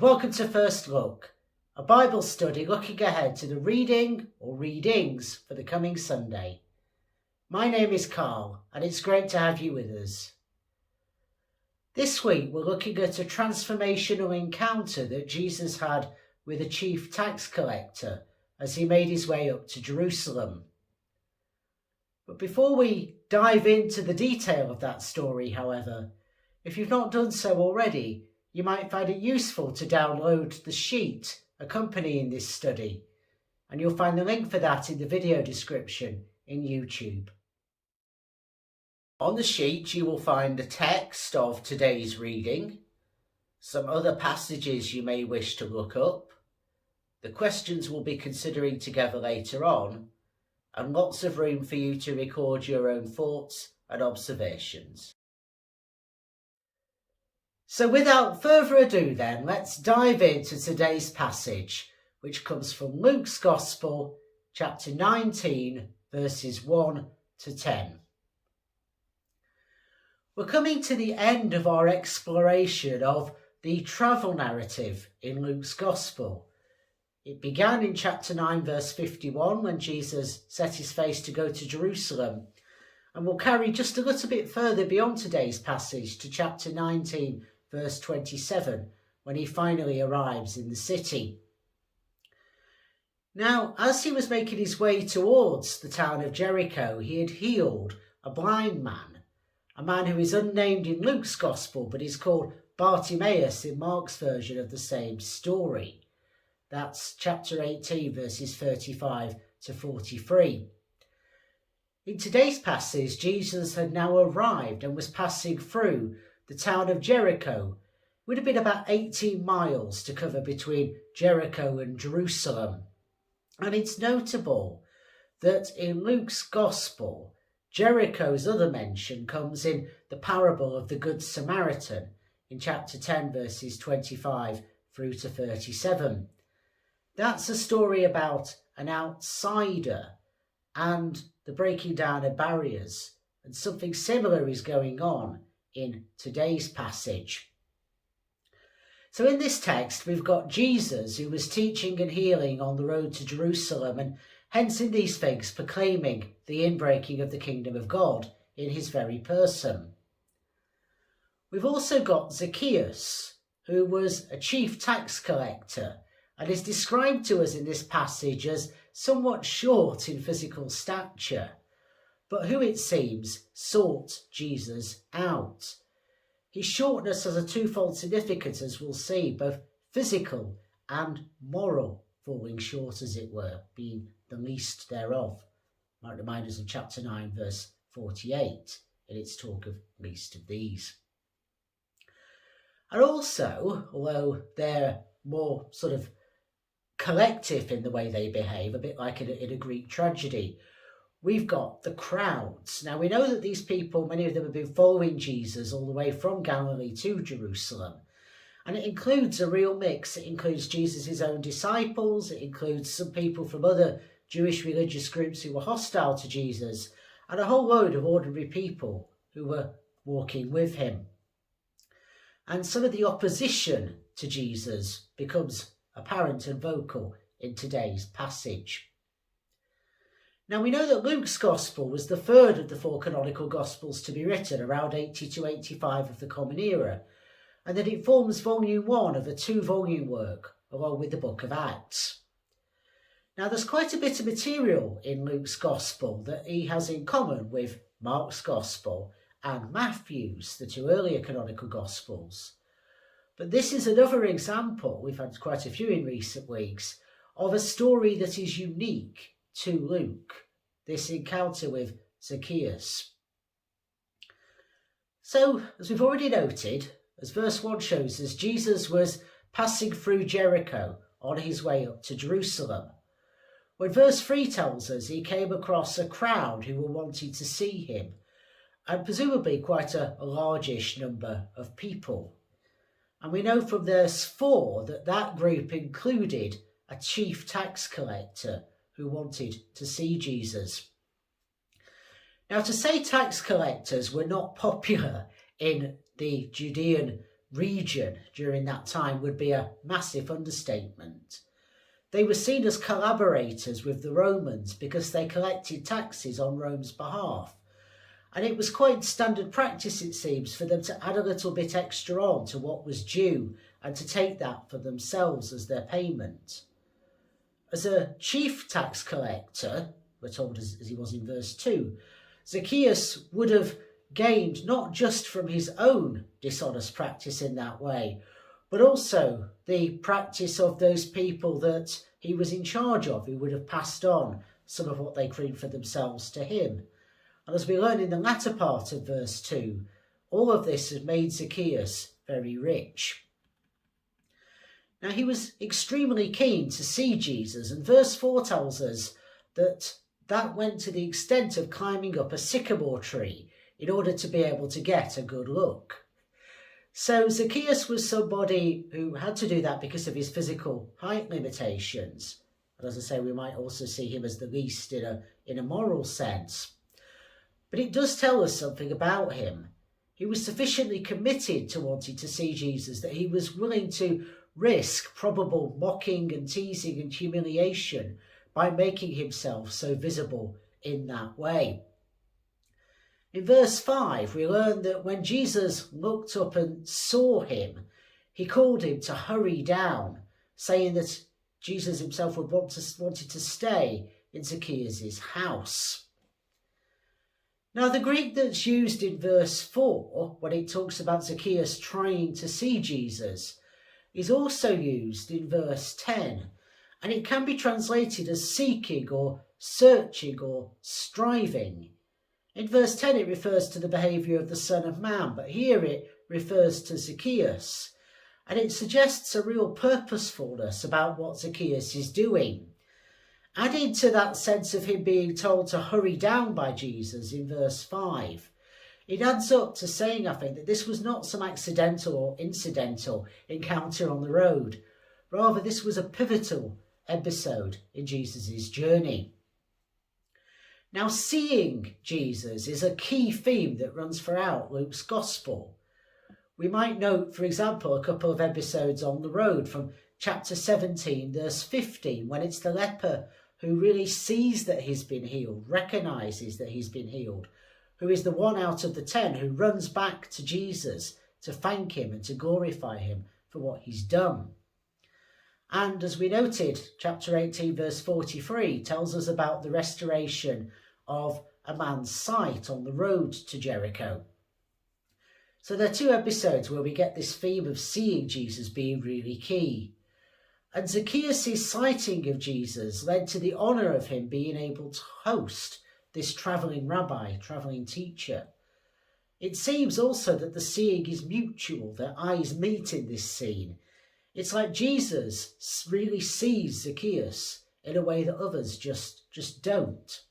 welcome to First Look, a Bible study looking ahead to the reading or readings for the coming Sunday. My name is Carl and it's great to have you with us. This week we're looking at a transformational encounter that Jesus had with a chief tax collector as he made his way up to Jerusalem. But before we dive into the detail of that story, however, if you've not done so already, you might find it useful to download the sheet accompanying this study, and you'll find the link for that in the video description in YouTube. On the sheet you will find the text of today's reading, some other passages you may wish to look up, the questions we'll be considering together later on, and lots of room for you to record your own thoughts and observations. So without further ado then, let's dive into today's passage, which comes from Luke's Gospel, chapter 19, verses 1 to 10. We're coming to the end of our exploration of the travel narrative in Luke's Gospel. It began in chapter 9, verse 51, when Jesus set his face to go to Jerusalem, and will carry just a little bit further beyond today's passage to chapter 19, verse 27, when he finally arrives in the city. Now, as he was making his way towards the town of Jericho, he had healed a blind man, a man who is unnamed in Luke's Gospel, but is called Bartimaeus in Mark's version of the same story. That's chapter 18, verses 35 to 43. In today's passage, Jesus had now arrived and was passing through the town of Jericho. It would have been about 18 miles to cover between Jericho and Jerusalem. And it's notable that in Luke's Gospel, Jericho's other mention comes in the parable of the Good Samaritan in chapter 10, verses 25 through to 37. That's a story about an outsider and the breaking down of barriers, and something similar is going on in today's passage. So in this text we've got Jesus, who was teaching and healing on the road to Jerusalem, and hence in these figs proclaiming the inbreaking of the kingdom of God in his very person. We've also got Zacchaeus, who was a chief tax collector and is described to us in this passage as somewhat short in physical stature, but who it seems sought Jesus out. His shortness has a twofold significance, as we'll see, both physical and moral, falling short as it were, being the least thereof. Might remind us of chapter 9, verse 48, in its talk of least of these. And also, although they're more sort of collective in the way they behave, a bit like in a Greek tragedy, we've got the crowds. Now we know that these people, many of them have been following Jesus all the way from Galilee to Jerusalem. And it includes a real mix. It includes Jesus' own disciples. It includes some people from other Jewish religious groups who were hostile to Jesus, and a whole load of ordinary people who were walking with him. And some of the opposition to Jesus becomes apparent and vocal in today's passage. Now we know that Luke's Gospel was the third of the four canonical Gospels to be written, around 80 to 85 of the Common Era, and that it forms volume 1 of a 2-volume work, along with the book of Acts. Now there's quite a bit of material in Luke's Gospel that he has in common with Mark's Gospel and Matthew's, the two earlier canonical Gospels. But this is another example, we've had quite a few in recent weeks, of a story that is unique to Luke, this encounter with Zacchaeus. So, as we've already noted, as verse 1 shows us, Jesus was passing through Jericho on his way up to Jerusalem. When verse 3 tells us he came across a crowd who were wanting to see him, and presumably quite a largish number of people. And we know from verse 4 that that group included a chief tax collector who wanted to see Jesus. Now, to say tax collectors were not popular in the Judean region during that time would be a massive understatement. They were seen as collaborators with the Romans because they collected taxes on Rome's behalf. And it was quite standard practice, it seems, for them to add a little bit extra on to what was due and to take that for themselves as their payment. As a chief tax collector, we're told as he was in verse 2, Zacchaeus would have gained not just from his own dishonest practice in that way, but also the practice of those people that he was in charge of, who would have passed on some of what they claimed for themselves to him. And as we learn in the latter part of verse 2, all of this has made Zacchaeus very rich. Now he was extremely keen to see Jesus, and verse 4 tells us that went to the extent of climbing up a sycamore tree in order to be able to get a good look. So Zacchaeus was somebody who had to do that because of his physical height limitations. And as I say, we might also see him as the least in a moral sense. But it does tell us something about him. He was sufficiently committed to wanting to see Jesus that he was willing to risk probable mocking and teasing and humiliation by making himself so visible in that way. In verse 5, we learn that when Jesus looked up and saw him, he called him to hurry down, saying that Jesus himself wanted to stay in Zacchaeus' house. Now, the Greek that's used in verse 4, when it talks about Zacchaeus trying to see Jesus, is also used in verse 10, and it can be translated as seeking or searching or striving. In verse 10, it refers to the behaviour of the Son of Man, but here it refers to Zacchaeus, and it suggests a real purposefulness about what Zacchaeus is doing. Added to that sense of him being told to hurry down by Jesus in verse 5, it adds up to saying, I think, that this was not some accidental or incidental encounter on the road. Rather, this was a pivotal episode in Jesus' journey. Now, seeing Jesus is a key theme that runs throughout Luke's Gospel. We might note, for example, a couple of episodes on the road from chapter 17, verse 15, when it's the leper who really sees that he's been healed, recognises that he's been healed, who is the one out of the 10 who runs back to Jesus to thank him and to glorify him for what he's done. And as we noted, chapter 18, verse 43 tells us about the restoration of a man's sight on the road to Jericho. So there are two episodes where we get this theme of seeing Jesus being really key. And Zacchaeus' sighting of Jesus led to the honour of him being able to host this travelling rabbi, travelling teacher. It seems also that the seeing is mutual, their eyes meet in this scene. It's like Jesus really sees Zacchaeus in a way that others just don't.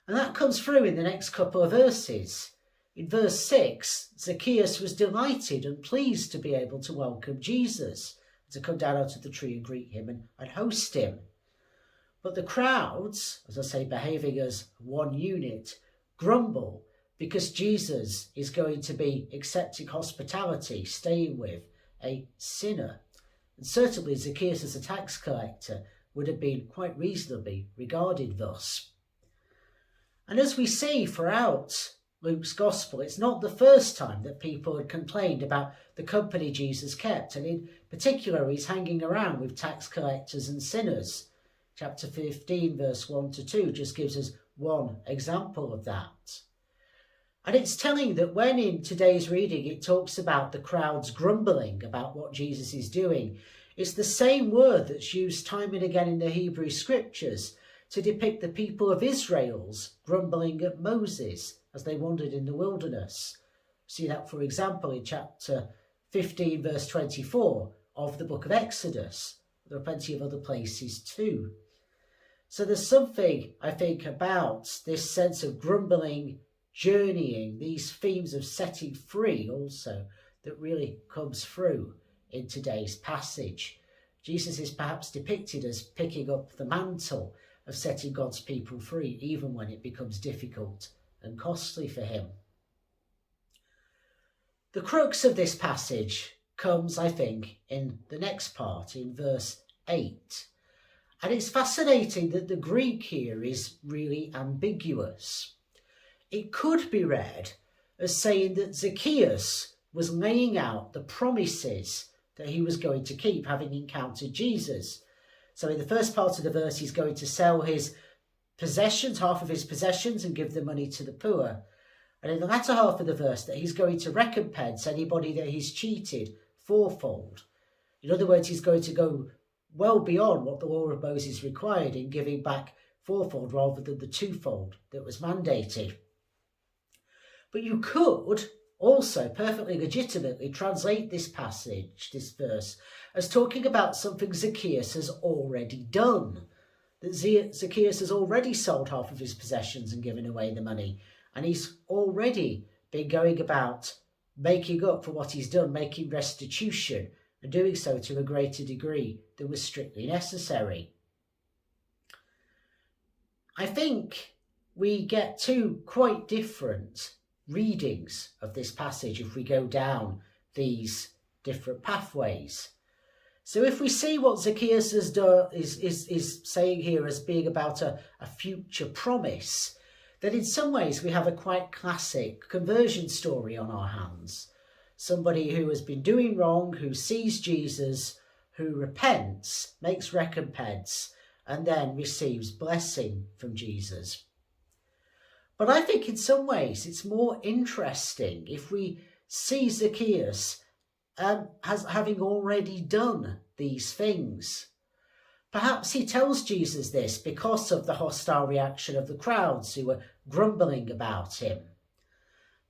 And that comes through in the next couple of verses. In verse 6, Zacchaeus was delighted and pleased to be able to welcome Jesus, to come down out of the tree and greet him and host him. But the crowds, as I say, behaving as one unit, grumble because Jesus is going to be accepting hospitality, staying with a sinner. And certainly Zacchaeus as a tax collector would have been quite reasonably regarded thus. And as we see throughout Luke's Gospel, it's not the first time that people had complained about the company Jesus kept, and in particular he's hanging around with tax collectors and sinners. Chapter 15 verse 1 to 2 just gives us one example of that. And it's telling that when in today's reading it talks about the crowds grumbling about what Jesus is doing, it's the same word that's used time and again in the Hebrew scriptures to depict the people of Israel's grumbling at Moses as they wandered in the wilderness. See that, for example, in chapter 15 verse 24 of the book of Exodus. There are plenty of other places too. So there's something, I think, about this sense of grumbling, journeying, these themes of setting free also, that really comes through in today's passage. Jesus is perhaps depicted as picking up the mantle of setting God's people free, even when it becomes difficult and costly for him. The crux of this passage comes, I think, in the next part, in verse 8. And it's fascinating that the Greek here is really ambiguous. It could be read as saying that Zacchaeus was laying out the promises that he was going to keep, having encountered Jesus. So in the first part of the verse, he's going to sell his possessions, half of his possessions, and give the money to the poor. And in the latter half of the verse, that he's going to recompense anybody that he's cheated fourfold. In other words, he's going to go well beyond what the law of Moses required in giving back fourfold rather than the twofold that was mandated. But you could also perfectly legitimately translate this passage, this verse, as talking about something Zacchaeus has already done. That Zacchaeus has already sold half of his possessions and given away the money. And he's already been going about making up for what he's done, making restitution, and doing so to a greater degree than was strictly necessary. I think we get two quite different readings of this passage if we go down these different pathways. So if we see what Zacchaeus has done, is saying here as being about a future promise, then in some ways we have a quite classic conversion story on our hands. Somebody who has been doing wrong, who sees Jesus, who repents, makes recompense, and then receives blessing from Jesus. But I think in some ways it's more interesting if we see Zacchaeus as having already done these things. Perhaps he tells Jesus this because of the hostile reaction of the crowds who were grumbling about him.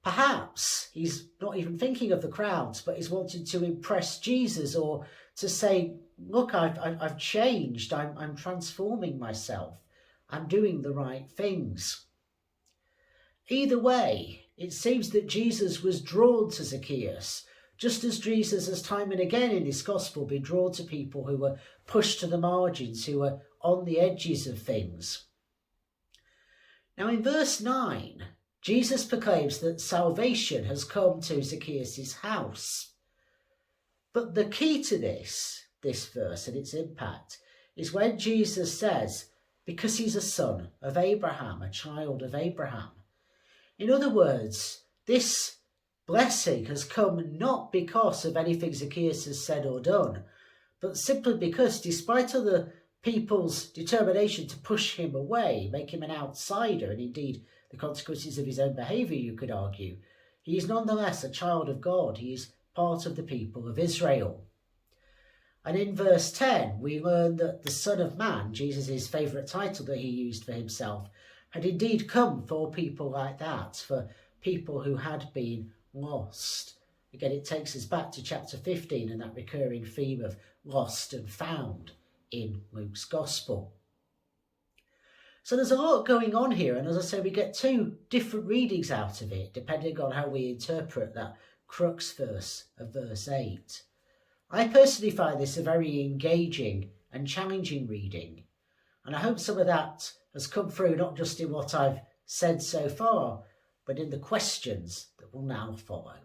Perhaps he's not even thinking of the crowds, but he's wanting to impress Jesus or to say, look, I've changed, I'm transforming myself, I'm doing the right things. Either way, it seems that Jesus was drawn to Zacchaeus, just as Jesus has time and again in this gospel been drawn to people who were pushed to the margins, who were on the edges of things. Now in verse 9, Jesus proclaims that salvation has come to Zacchaeus' house. But the key to this verse and its impact is when Jesus says, because he's a son of Abraham, a child of Abraham. In other words, this blessing has come not because of anything Zacchaeus has said or done, but simply because despite other people's determination to push him away, make him an outsider, and indeed the consequences of his own behaviour, you could argue, he is nonetheless a child of God. He is part of the people of Israel. And in verse 10, we learn that the Son of Man, Jesus' favourite title that he used for himself, had indeed come for people like that, for people who had been lost. Again, it takes us back to chapter 15 and that recurring theme of lost and found in Luke's Gospel. So there's a lot going on here, and as I say, we get two different readings out of it, depending on how we interpret that crux verse of verse 8. I personally find this a very engaging and challenging reading, and I hope some of that has come through not just in what I've said so far, but in the questions that will now follow.